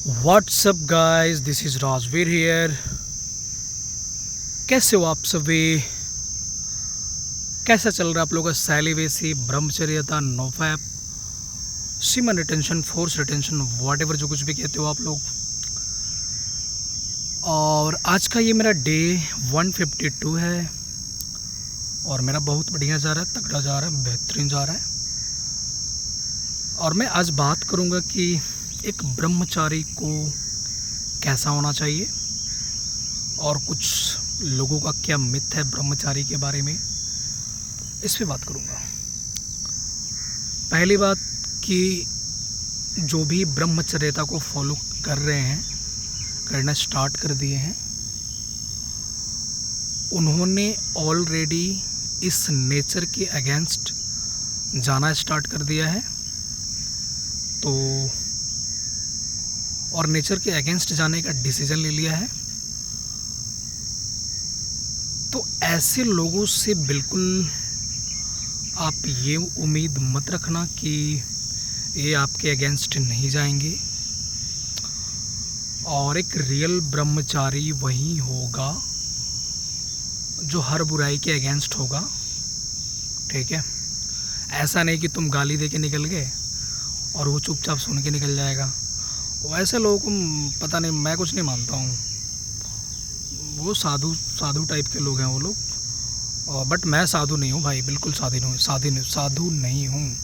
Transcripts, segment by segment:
WhatsApp guys, this is Rajveer here. कैसे हो आप सभी? कैसा चल रहा है आप लोगों का सैलिवेसी, ब्रह्मचर्यता, NoFap, semen retention, force retention, whatever जो कुछ भी कहते हो आप लोग। और आज का ये मेरा डे 152 है और मेरा बहुत बढ़िया जा रहा है, तगड़ा जा रहा है, बेहतरीन जा रहा है। और मैं आज बात करूँगा कि एक ब्रह्मचारी को कैसा होना चाहिए और कुछ लोगों का क्या मिथ है ब्रह्मचारी के बारे में, इस पे बात करूँगा। पहली बात कि जो भी ब्रह्मचर्यता को फॉलो कर रहे हैं, करना स्टार्ट कर दिए हैं, उन्होंने ऑलरेडी इस नेचर के अगेंस्ट जाना स्टार्ट कर दिया है। तो और नेचर के अगेंस्ट जाने का डिसीजन ले लिया है। तो ऐसे लोगों से बिल्कुल आप ये उम्मीद मत रखना कि ये आपके अगेंस्ट नहीं जाएंगे। और एक रियल ब्रह्मचारी वही होगा जो हर बुराई के अगेंस्ट होगा, ठीक है। ऐसा नहीं कि तुम गाली दे के निकल गए और वो चुपचाप सुन के निकल जाएगा। वैसे लोगों को पता नहीं, मैं कुछ नहीं मानता हूँ। वो साधु टाइप के लोग हैं वो लोग। बट मैं साधु नहीं हूँ भाई, बिल्कुल साधु नहीं हूँ।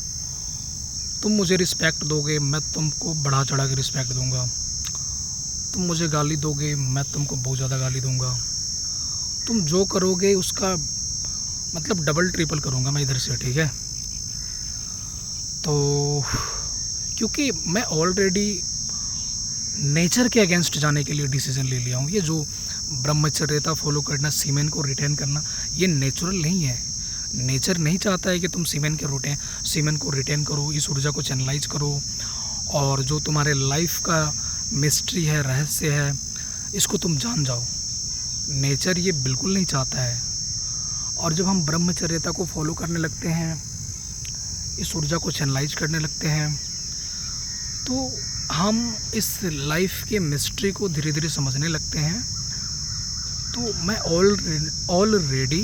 तुम मुझे रिस्पेक्ट दोगे, मैं तुमको बढ़ा चढ़ा के रिस्पेक्ट दूंगा। तुम मुझे गाली दोगे, मैं तुमको बहुत ज़्यादा गाली दूंगा। तुम जो करोगे उसका मतलब डबल ट्रिपल करूँगा मैं इधर से, ठीक है। तो क्योंकि मैं ऑलरेडी नेचर के अगेंस्ट जाने के लिए डिसीज़न ले लिया हूँ। ये जो ब्रह्मचर्यता फॉलो करना, सीमेन को रिटेन करना, ये नेचुरल नहीं है। नेचर नहीं चाहता है कि तुम सीमेन को रिटेन करो, इस ऊर्जा को चैनलाइज करो और जो तुम्हारे लाइफ का मिस्ट्री है, रहस्य है, इसको तुम जान जाओ। नेचर ये बिल्कुल नहीं चाहता है। और जब हम ब्रह्मचर्यता को फॉलो करने लगते हैं, इस ऊर्जा को चैनलाइज करने लगते हैं, तो हम इस लाइफ के मिस्ट्री को धीरे धीरे समझने लगते हैं। तो मैं ऑलरेडी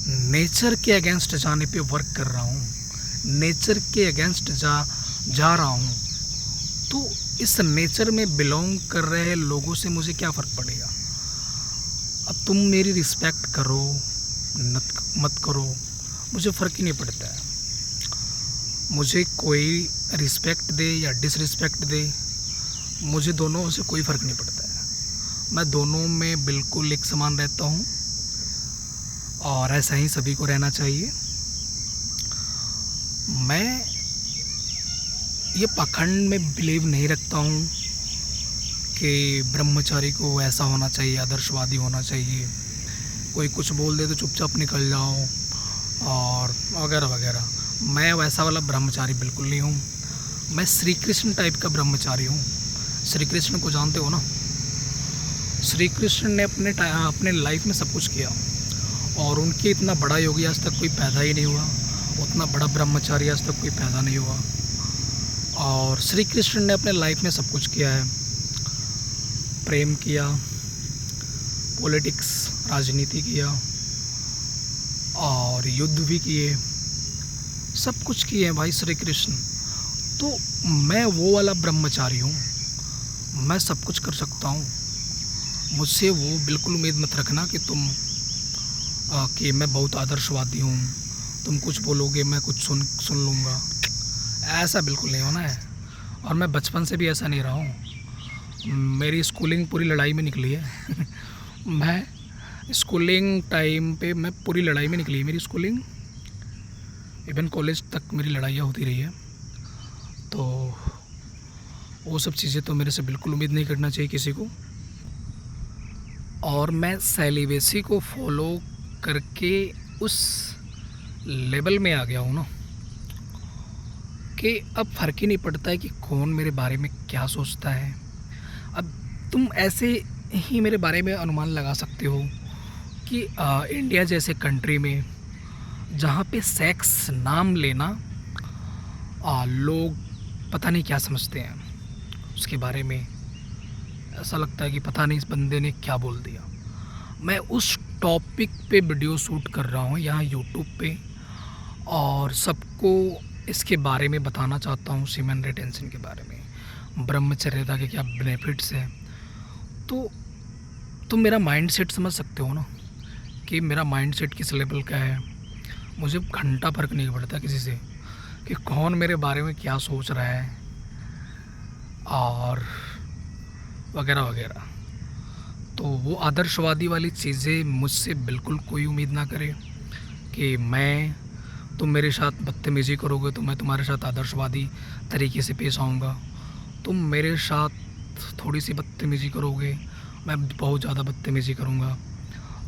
नेचर के अगेंस्ट जाने पे वर्क कर रहा हूँ, नेचर के अगेंस्ट जा रहा हूँ। तो इस नेचर में बिलोंग कर रहे लोगों से मुझे क्या फ़र्क पड़ेगा। अब तुम मेरी रिस्पेक्ट करो मत करो, मुझे फ़र्क ही नहीं पड़ता है। मुझे कोई रिस्पेक्ट दे या डिसरिस्पेक्ट दे, मुझे दोनों से कोई फ़र्क नहीं पड़ता है। मैं दोनों में बिल्कुल एक समान रहता हूँ और ऐसा ही सभी को रहना चाहिए। मैं ये पाखंड में बिलीव नहीं रखता हूँ कि ब्रह्मचारी को ऐसा होना चाहिए, आदर्शवादी होना चाहिए, कोई कुछ बोल दे तो चुपचाप निकल जाओ और वगैरह वगैरह। मैं वैसा वाला ब्रह्मचारी बिल्कुल नहीं हूँ। मैं श्री कृष्ण टाइप का ब्रह्मचारी हूँ। श्री कृष्ण को जानते हो ना? श्री कृष्ण ने अपने लाइफ में सब कुछ किया और उनके इतना बड़ा योगी आज तक कोई पैदा ही नहीं हुआ, उतना बड़ा ब्रह्मचारी आज तक कोई पैदा नहीं हुआ। और श्री कृष्ण ने अपने लाइफ में सब कुछ किया है। प्रेम किया, पॉलिटिक्स, राजनीति किया और युद्ध भी किए, सब कुछ किए हैं भाई श्री कृष्ण। तो मैं वो वाला ब्रह्मचारी हूँ, मैं सब कुछ कर सकता हूँ। मुझसे वो बिल्कुल उम्मीद मत रखना कि कि मैं बहुत आदर्शवादी हूँ, तुम कुछ बोलोगे मैं कुछ सुन लूँगा। ऐसा बिल्कुल नहीं होना है। और मैं बचपन से भी ऐसा नहीं रहा हूँ। मेरी स्कूलिंग पूरी लड़ाई में निकली है मैं स्कूलिंग टाइम पे मैं पूरी लड़ाई में निकली है मेरी स्कूलिंग। इवन कॉलेज तक मेरी लड़ाइयाँ होती रही है। तो वो सब चीज़ें तो मेरे से बिल्कुल उम्मीद नहीं करना चाहिए किसी को। और मैं सेलिवेसी को फॉलो करके उस लेवल में आ गया हूँ ना कि अब फ़र्क ही नहीं पड़ता है कि कौन मेरे बारे में क्या सोचता है। अब तुम ऐसे ही मेरे बारे में अनुमान लगा सकते हो कि इंडिया जैसे कंट्री में जहाँ पे सेक्स नाम लेना लोग पता नहीं क्या समझते हैं। उसके बारे में ऐसा लगता है कि पता नहीं इस बंदे ने क्या बोल दिया। मैं उस टॉपिक पे वीडियो शूट कर रहा हूँ यहाँ यूट्यूब पे, और सबको इसके बारे में बताना चाहता हूँ, सीमेन रिटेंशन के बारे में, ब्रह्मचर्यता के क्या बेनिफिट्स हैं। तो तुम मेरा माइंडसेट समझ सकते हो ना कि मेरा माइंडसेट किस लेवल का है। मुझे घंटा फ़र्क नहीं पड़ता किसी से कि कौन मेरे बारे में क्या सोच रहा है और वगैरह वगैरह। तो वो आदर्शवादी वाली चीज़ें मुझसे बिल्कुल कोई उम्मीद ना करे कि तुम मेरे साथ बदतमीज़ी करोगे तो मैं तुम्हारे साथ आदर्शवादी तरीके से पेश आऊँगा। तुम मेरे साथ थोड़ी सी बदतमीज़ी करोगे, मैं बहुत ज़्यादा बदतमीज़ी करूँगा।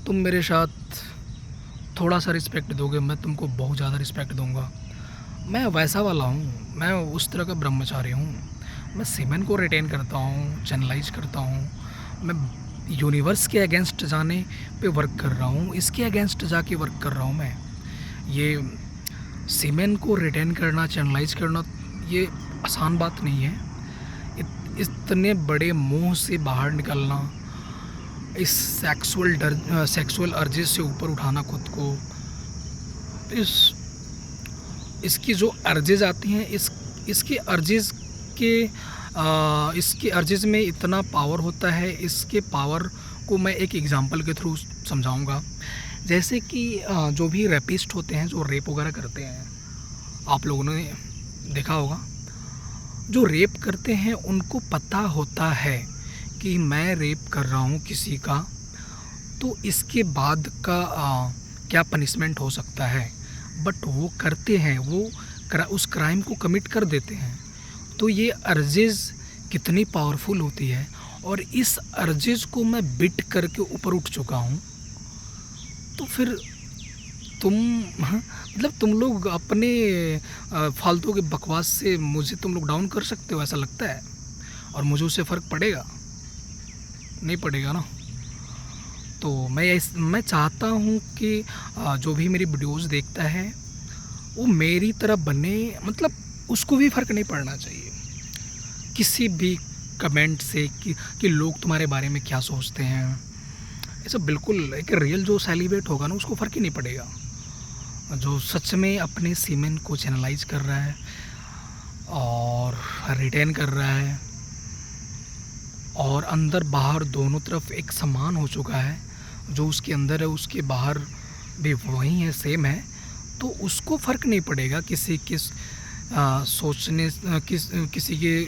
तुम मेरे साथ थोड़ा सा रिस्पेक्ट दोगे, मैं तुमको बहुत ज़्यादा रिस्पेक्ट दूँगा। मैं वैसा वाला हूँ, मैं उस तरह का ब्रह्मचारी हूँ। मैं सीमेन को रिटेन करता हूँ, चैनलाइज करता हूँ। मैं यूनिवर्स के अगेंस्ट जाने पे वर्क कर रहा हूँ, इसके अगेंस्ट जाके वर्क कर रहा हूँ मैं। ये सीमेन को रिटेन करना, चैनलाइज करना, ये आसान बात नहीं है। इतने बड़े मोह से बाहर निकलना, इस सेक्सुअल अर्जेस से ऊपर उठाना खुद को, इसकी जो अर्जेस आती हैं, इसके अर्जेस में इतना पावर होता है। इसके पावर को मैं एक एग्जांपल के थ्रू समझाऊंगा। जैसे कि जो भी रेपिस्ट होते हैं, जो रेप वगैरह करते हैं, आप लोगों ने देखा होगा, जो रेप करते हैं उनको पता होता है कि मैं रेप कर रहा हूँ किसी का, तो इसके बाद का क्या पनिशमेंट हो सकता है, बट वो करते हैं, वो उस क्राइम को कमिट कर देते हैं। तो ये अर्जेस कितनी पावरफुल होती है, और इस अर्जेस को मैं बिट करके ऊपर उठ चुका हूँ। तो फिर तुम लोग अपने फालतू के बकवास से मुझे तुम लोग डाउन कर सकते हो, ऐसा लगता है, और मुझे उससे फ़र्क पड़ेगा? नहीं पड़ेगा ना। तो मैं चाहता हूँ कि जो भी मेरी वीडियोस देखता है वो मेरी तरह बने, मतलब उसको भी फ़र्क नहीं पड़ना चाहिए किसी भी कमेंट से कि लोग तुम्हारे बारे में क्या सोचते हैं। ये सब बिल्कुल, एक रियल जो सेलिब्रेट होगा ना, उसको फ़र्क ही नहीं पड़ेगा। जो सच में अपने सीमेन को चैनलाइज कर रहा है और रिटेन कर रहा है, और अंदर बाहर दोनों तरफ एक समान हो चुका है, जो उसके अंदर है उसके बाहर भी वही है, सेम है, तो उसको फ़र्क नहीं पड़ेगा किसी के सोचने, किसी के,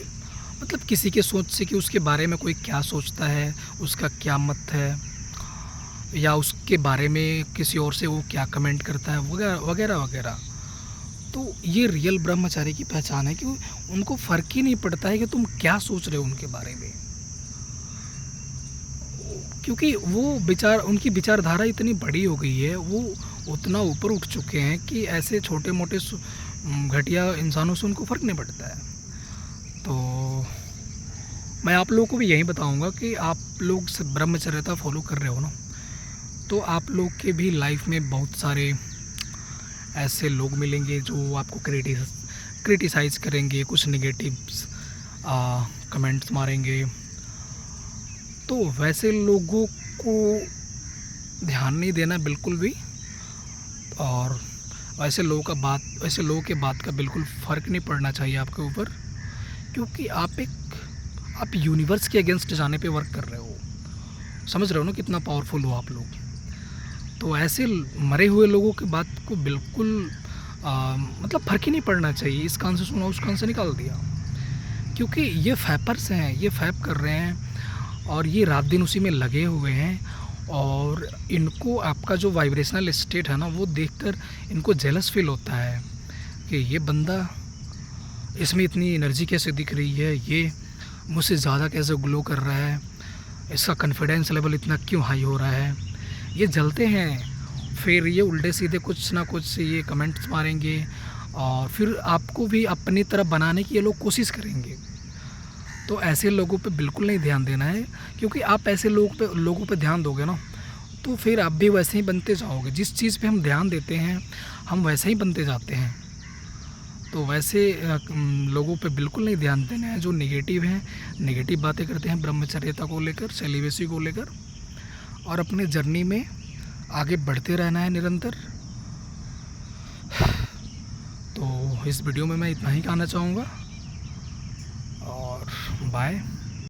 मतलब किसी के सोच से कि उसके बारे में कोई क्या सोचता है, उसका क्या मत है, या उसके बारे में किसी और से वो क्या कमेंट करता है, वगैरह वगैरह वगैरह। तो ये रियल ब्रह्मचारी की पहचान है कि उनको फ़र्क ही नहीं पड़ता है कि तुम क्या सोच रहे हो उनके बारे में, क्योंकि उनकी विचारधारा इतनी बड़ी हो गई है, वो उतना ऊपर उठ चुके हैं कि ऐसे छोटे मोटे घटिया इंसानों से उनको फ़र्क नहीं पड़ता है। तो मैं आप लोगों को भी यही बताऊंगा कि आप लोग ब्रह्मचर्यता फॉलो कर रहे हो ना, तो आप लोग के भी लाइफ में बहुत सारे ऐसे लोग मिलेंगे जो आपको क्रिटिसाइज़ करेंगे, कुछ नेगेटिव्स कमेंट्स मारेंगे। तो वैसे लोगों को ध्यान नहीं देना बिल्कुल भी, और वैसे लोगों के बात का बिल्कुल फ़र्क नहीं पड़ना चाहिए आपके ऊपर, क्योंकि आप यूनिवर्स के अगेंस्ट जाने पे वर्क कर रहे हो। समझ रहे हो ना कितना पावरफुल हो आप लोग। तो ऐसे मरे हुए लोगों की बात को बिल्कुल मतलब फ़र्क ही नहीं पड़ना चाहिए। इस कान से सुना उस कान से निकाल दिया, क्योंकि ये फैपर्स हैं, ये फैप कर रहे हैं और ये रात दिन उसी में लगे हुए हैं, और इनको आपका जो वाइब्रेशनल स्टेट है ना, वो देखकर इनको जेलस फील होता है कि ये बंदा, इसमें इतनी एनर्जी कैसे दिख रही है, ये मुझसे ज़्यादा कैसे ग्लो कर रहा है, इसका कॉन्फिडेंस लेवल इतना क्यों हाई हो रहा है। ये जलते हैं, फिर ये उल्टे सीधे कुछ ना कुछ ये कमेंट्स मारेंगे, और फिर आपको भी अपनी तरफ बनाने की ये लोग कोशिश करेंगे। तो ऐसे लोगों पे बिल्कुल नहीं ध्यान देना है, क्योंकि आप ऐसे लोगों पे ध्यान दोगे ना, तो फिर आप भी वैसे ही बनते जाओगे। जिस चीज़ पे हम ध्यान देते हैं हम वैसे ही बनते जाते हैं। तो वैसे लोगों पे बिल्कुल नहीं ध्यान देना है जो नेगेटिव हैं, नेगेटिव बातें करते हैं ब्रह्मचर्यता को लेकर, सेलिबेसी को लेकर, और अपने जर्नी में आगे बढ़ते रहना है निरंतर। तो इस वीडियो में मैं इतना ही कहना चाहूँगा, और बाय।